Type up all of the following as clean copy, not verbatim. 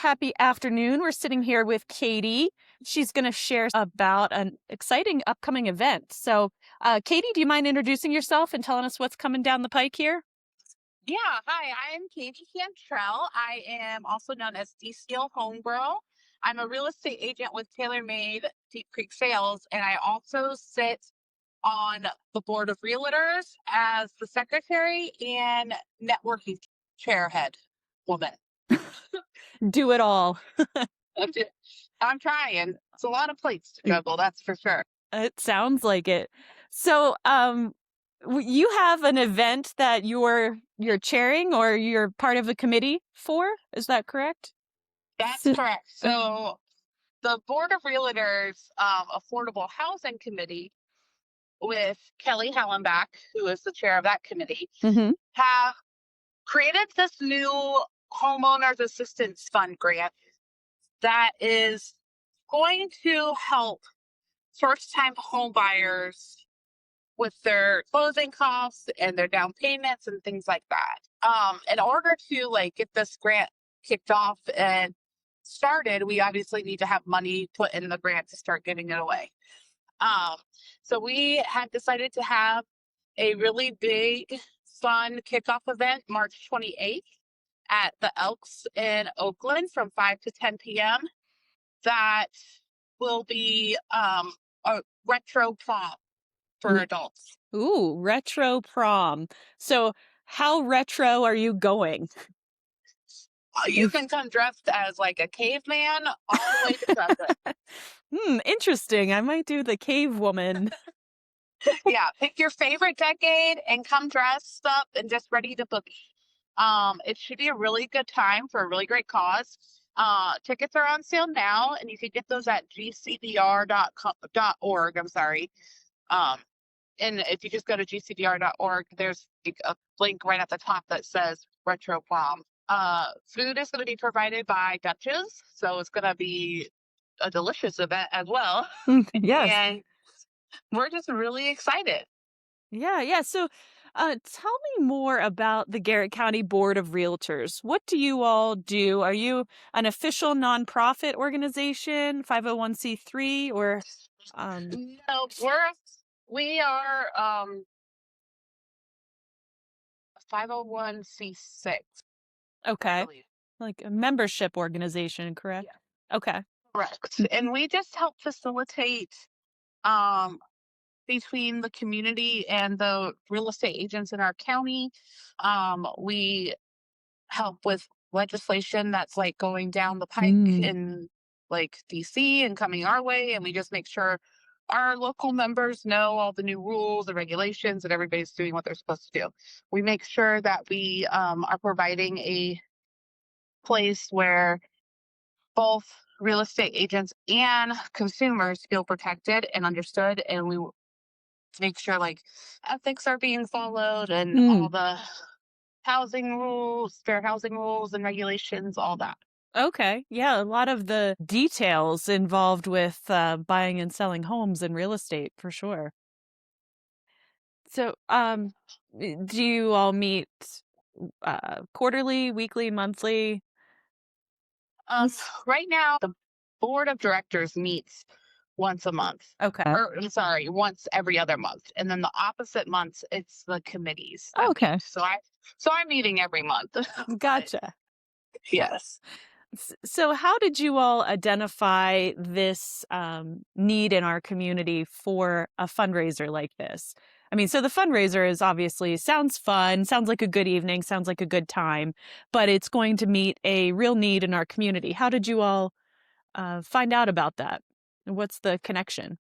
happy afternoon. We're sitting here with Katie. She's going to share about an exciting upcoming event. So, Katie, do you mind introducing yourself and telling us what's coming down the pike here? Yeah, hi, I'm Katie Cantrell. I am also known as D-Steel Homegirl. I'm a real estate agent with TaylorMade Deep Creek Sales, and I also sit on the board of realtors as the secretary and networking chairhead woman. Do it all. I'm ju- I'm trying. It's a lot of plates to juggle, that's for sure. It sounds like it. So, you have an event that you're chairing or you're part of a committee for? Is that correct? That's S- correct. So the board of realtors, affordable housing committee with Kelly Hallenbach, who is the chair of that committee, Mhm. have created this new homeowners assistance fund grant that is going to help first time home buyers with their closing costs and their down payments and things like that. In order to get this grant kicked off and started, we obviously need to have money put in the grant to start giving it away. Um, so we have decided to have a really big, fun kickoff event March 28th at the Elks in Oakland from 5 to 10 p.m. That will be a retro prom for adults. Ooh, retro prom. So, how retro are you going? You can come dressed as like a caveman all the way to present. Interesting. I might do the cave woman. Yeah, pick your favorite decade and come dressed up and just ready to book. It should be a really good time for a really great cause. Tickets are on sale now, and you can get those at gcbr.org. I'm sorry. Um, and if you just go to gcbr.org, there's a link right at the top that says Retro Prom. Food is going to be provided by Dutch's, so it's going to be a delicious event as well. Yes. And we're just really excited. Yeah, yeah. So, tell me more about the Garrett County Board of Realtors. What do you all do? Are you an official nonprofit organization, 501(c)(3), or No, we are 501(c)(6), I okay, believe. like a membership organization, correct? Yeah, Okay. correct. And we just help facilitate um between the community and the real estate agents in our county. We help with legislation that's going down the pike Mm. in DC and coming our way, and we just make sure our local members know all the new rules and regulations and everybody's doing what they're supposed to do. We make sure that we are providing a place where both real estate agents and consumers feel protected and understood, and we make sure ethics are being followed and Mm. all the housing rules, fair housing rules and regulations, all that. Okay. Yeah, a lot of the details involved with buying and selling homes and real estate for sure. So, do you all meet quarterly, weekly, monthly? Um, right now, the board of directors meets once a month, Okay. or I'm sorry, once every other month, and then the opposite months it's the committees that meet. Okay. So I'm meeting every month, but Gotcha. yes. So, how did you all identify this need in our community for a fundraiser like this? I mean, so the fundraiser is obviously sounds fun, sounds like a good evening, sounds like a good time, but it's going to meet a real need in our community. How did you all find out about that? What's the connection?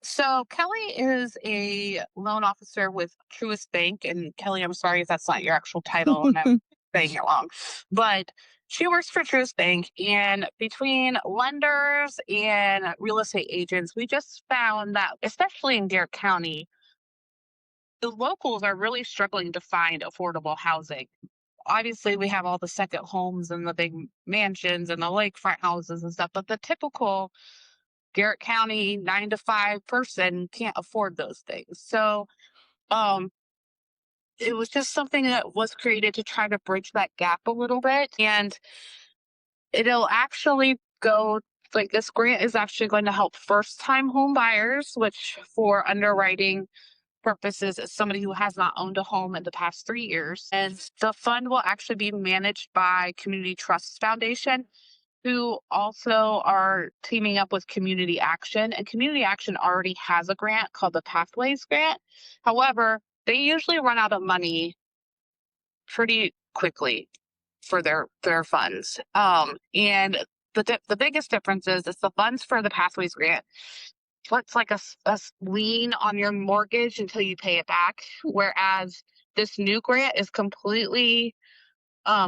So Kelly is a loan officer with Truist Bank, and Kelly, I'm sorry if that's not your actual title and I'm saying it wrong, but she works for Truist Bank, and between lenders and real estate agents, we just found that, especially in Garrett County, the locals are really struggling to find affordable housing. Obviously, we have all the second homes and the big mansions and the lakefront houses and stuff, but the typical Garrett County 9 to 5 person can't afford those things. So um it was just something that was created to try to bridge that gap a little bit. And It'll actually go like this grant is actually going to help first time home buyers, which for underwriting purposes is somebody who has not owned a home in the past 3 years. And the fund will actually be managed by Community Trust Foundation, who also are teaming up with Community Action. And Community Action already has a grant called the Pathways Grant. However, they usually run out of money pretty quickly for their funds. And the biggest difference is it's the funds for the Pathways Grant puts like a lien on your mortgage until you pay it back, whereas this new grant is completely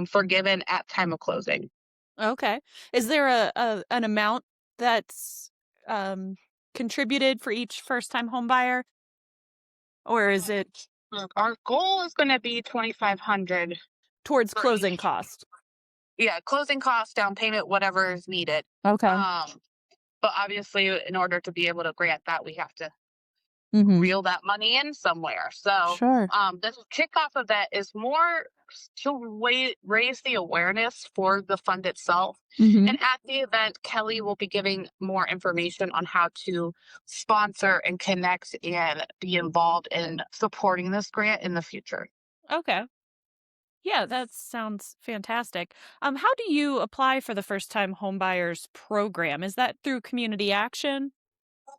forgiven at time of closing. Okay. Is there a an amount that's um contributed for each first-time home buyer, or is it Look, our goal is going to be 2,500 towards for closing each. cost? Yeah, closing costs, down payment, whatever is needed. Okay. Um, but obviously, in order to be able to grant that, we have to Mhm. reel that money in somewhere. So Sure. the kickoff of that is more to raise the awareness for the fund itself. Mhm. And at the event, Kelly will be giving more information on how to sponsor and connect and be involved in supporting this grant in the future. Okay. Yeah, that sounds fantastic. How do you apply for the first-time homebuyers program? Is that through community action?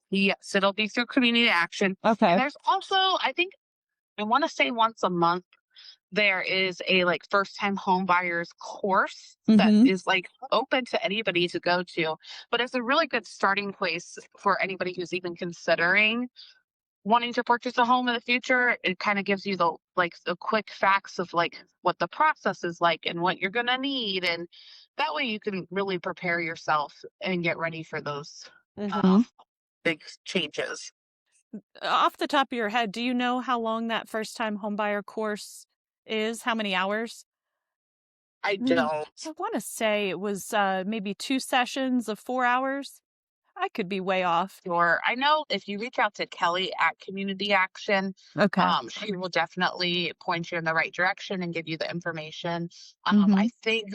Yes, it'll be through community action. And Okay. there's also, I think, I want to say once a month, there is a like first time home buyers course that Mhm. is like open to anybody to go to, but it's a really good starting place for anybody who's even considering wanting to purchase a home in the future. It kind of gives you the quick facts of like what the process is like and what you're going to need, and that way you can really prepare yourself and get ready for those Mhm. big changes. Off the top of your head, do you know how long that first-time homebuyer course is? How many hours? I Mm, don't. I want to say it was maybe 2 sessions of 4 hours. I could be way off. Sure. I know if you reach out to Kelly at Community Action, Okay. she will definitely point you in the right direction and give you the information. I Mhm. think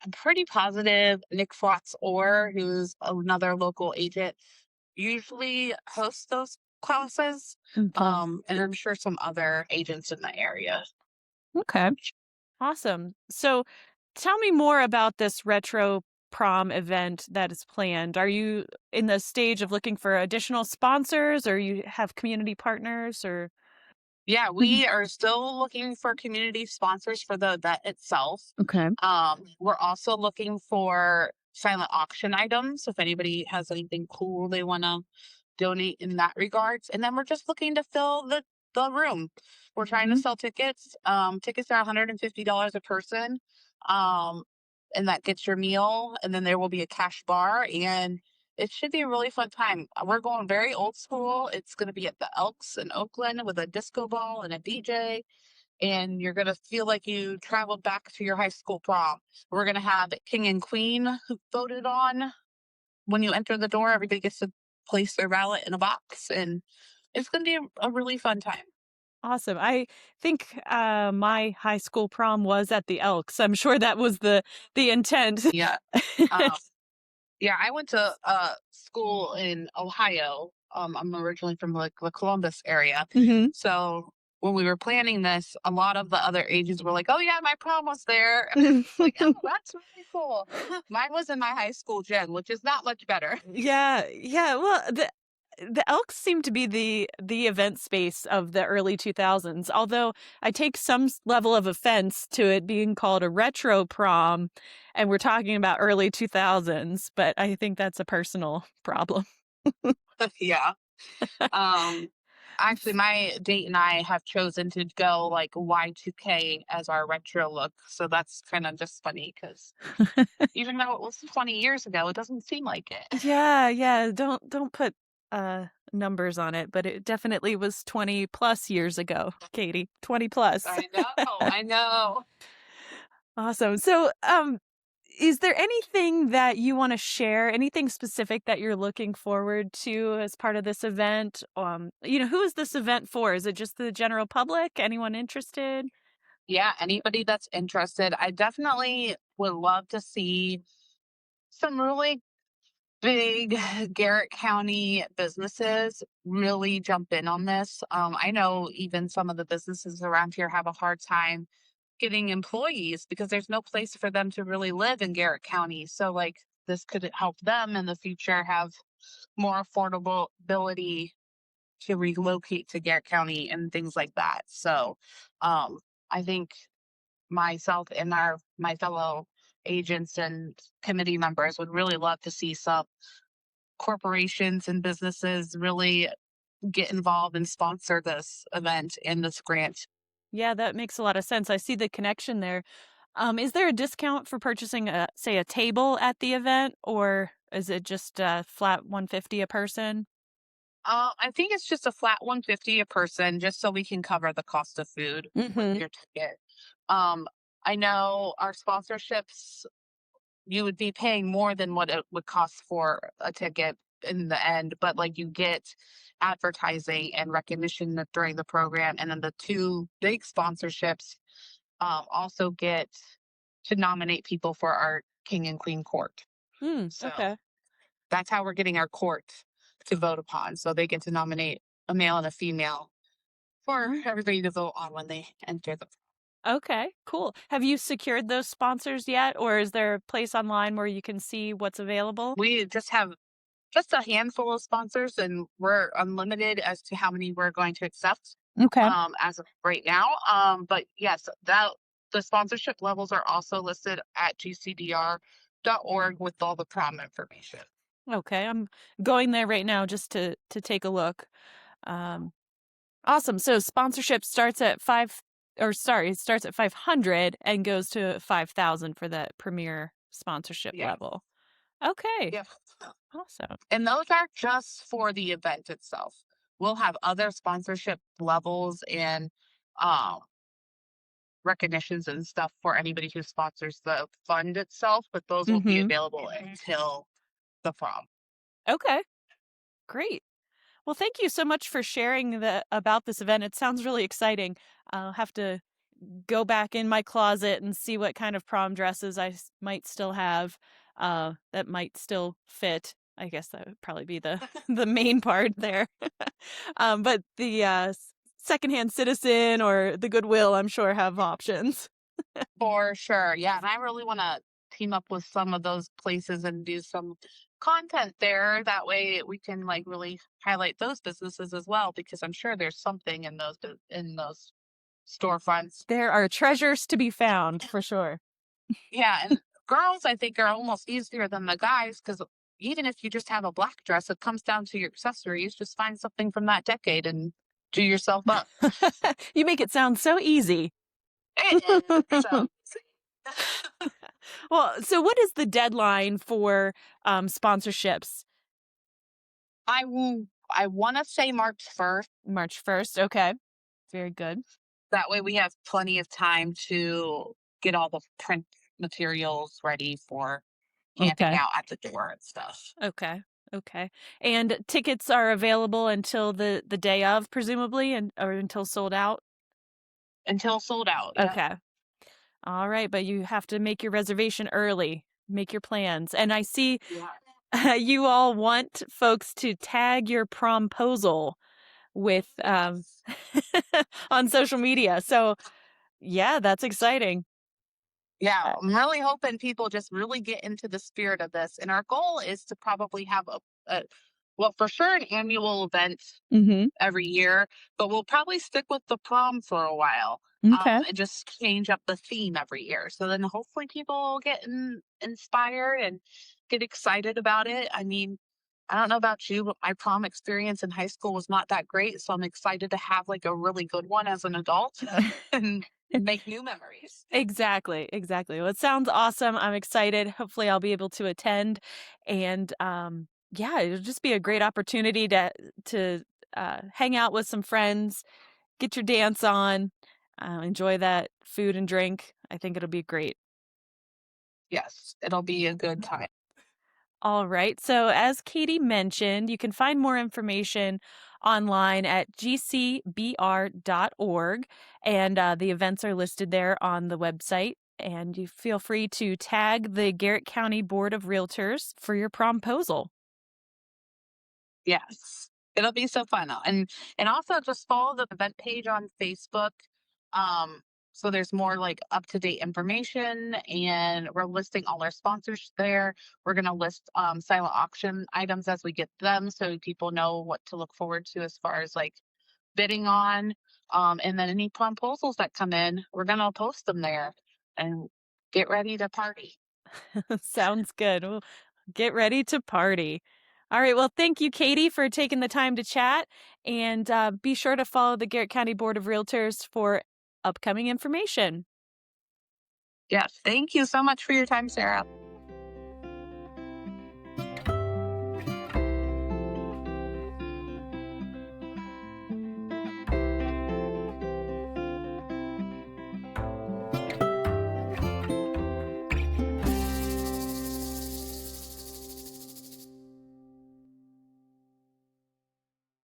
I'm pretty positive Nick Flotz Orr, who's another local agent, usually hosts those classes. Okay. And I'm sure some other agents in the area. Okay. Awesome. So tell me more about this retro prom event that is planned. Are you in the stage of looking for additional sponsors, or you have community partners, or Yeah, Mhm. we are still looking for community sponsors for the event itself. Okay. We're also looking for silent auction items. If anybody has anything cool they want to donate in that regards, and then we're just looking to fill the room. We're trying to Mhm. sell tickets. Tickets are $150 a person, um, and that gets your meal, and then there will be a cash bar, and it should be a really fun time. We're going very old school. It's going to be at the Elks in Oakland with a disco ball and a DJ, and you're going to feel like you traveled back to your high school prom. We're going to have king and queen voted on when you enter the door. Everybody gets to place their ballot in a box, and it's going to be a really fun time. Awesome. I think my high school prom was at the Elks. I'm sure that was the intent. Yeah. Um, yeah, I went to school in Ohio. I'm originally from like the Columbus area. Mhm. So when we were planning this, a lot of the other agents were like, "Oh yeah, my prom was there." Like, "Oh, that's really cool." Mine was in my high school gym, which is not much better. Yeah, yeah. Well, the Elks seem to be the event space of the early 2000s. Although I take some level of offense to it being called a retro prom, and we're talking about early 2000s. But I think that's a personal problem. Yeah. Um, Actually, my date and I have chosen to go like Y2K as our retro look. So that's kind of just funny because even though it was 20 years ago, it doesn't seem like it. Yeah, yeah. Don't put numbers on it, but it definitely was 20 plus years ago, Katie. 20 plus. I know, I know. Awesome. So, is there anything that you want to share? Anything specific that you're looking forward to as part of this event? Who is this event for? Is it just the general public? Anyone interested? Yeah, anybody that's interested, I definitely would love to see. some really big Garrett County businesses really jump in on this. I know even some of the businesses around here have a hard time getting employees because there's no place for them to really live in Garrett County. So, like, this could help them in the future have more affordable ability to relocate to Garrett County and things like that. So, I think myself and my fellow agents and committee members would really love to see some corporations and businesses really get involved and sponsor this event and this grant. Yeah, that makes a lot of sense. I see the connection there. Is there a discount for purchasing a, say, a table at the event, or is it just flat 150 a person? I think it's just a flat 150 a person, just so we can cover the cost of food with Mm-hmm. your ticket. Um, I know our sponsorships, you would be paying more than what it would cost for a ticket in the end, but like you get advertising and recognition during the program, and then the two big sponsorships also get to nominate people for our king and queen court. So Okay. that's how we're getting our court to vote upon. So they get to nominate a male and a female for everybody to vote on when they enter the. Okay, cool. Have you secured those sponsors yet, or is there a place online where you can see what's available? We just have just a handful of sponsors, and we're unlimited as to how many we're going to accept Okay. as of right now. But yes, that the sponsorship levels are also listed at gcdr.org with all the prom information. Okay, I'm going there right now just to take a look. Um, awesome. So sponsorship starts at it starts at 500 and goes to 5,000 for that premier sponsorship Yeah. level. Okay, Yeah. awesome. And those are just for the event itself. We'll have other sponsorship levels and um, recognitions and stuff for anybody who sponsors the fund itself, but those won't be Mm-hmm. available until the prom. Okay, great. Well, thank you so much for sharing about this event. It sounds really exciting. I'll have to go back in my closet and see what kind of prom dresses might still have that might still fit. I guess that would probably be the the main part there. But the secondhand citizen or the Goodwill, I'm sure, have options. For sure. Yeah. And I really want to team up with some of those places and do some content there. That way we can like really highlight those businesses as well, because I'm sure there's something in in those storefronts. There are treasures to be found for sure. Yeah, and girls, I think, are almost easier than the guys because even if you just have a black dress, it comes down to your accessories. Just find something from that decade and do yourself up. You make it sound so easy. So Well, so what is the deadline for sponsorships? I want to say March 1st. March 1st. Okay. Very good. That way we have plenty of time to get all the print materials ready for handing Okay. out at the door and stuff Okay. Okay. And tickets are available until the day of, presumably, and or until sold out? until sold out. Yeah. Okay. All right, but you have to make your reservation early. Make your plans. And I see Yeah. you all want folks to tag your promposal with Yes. on social media. So, yeah, that's exciting. Yeah, Uh, I'm really hoping people just really get into the spirit of this. And our goal is to probably have a well, for sure, an annual event mhm. every year, but we'll probably stick with the prom for a while, Okay. and just change up the theme every year. So then hopefully people will get inspired and get excited about it. I mean, I don't know about you, but my prom experience in high school was not that great. So I'm excited to have like a really good one as an adult and make new memories. Exactly, exactly. Well, it sounds awesome. I'm excited. Hopefully, I'll be able to attend, and yeah, it'll just be a great opportunity to hang out with some friends, get your dance on, enjoy that food and drink. I think it'll be great. Yes, it'll be a good time. All right. So, as Katie mentioned, you can find more information online at gcbr.org, and the events are listed there on the website. And you feel free to tag the Garrett County Board of Realtors for your promposal. Yes. It'll be so fun. And also just follow the event page on Facebook. Um, so there's more like up to date information, and we're listing all our sponsors there. We're gonna list silent auction items as we get them so people know what to look forward to as far as like bidding on. And then any proposals that come in, we're gonna post them there and get ready to party. Sounds good. Well, get ready to party. All right. Well, thank you, Katie, for taking the time to chat. And be sure to follow the Garrett County Board of Realtors for upcoming information. Yes. Thank you so much for your time, Sarah.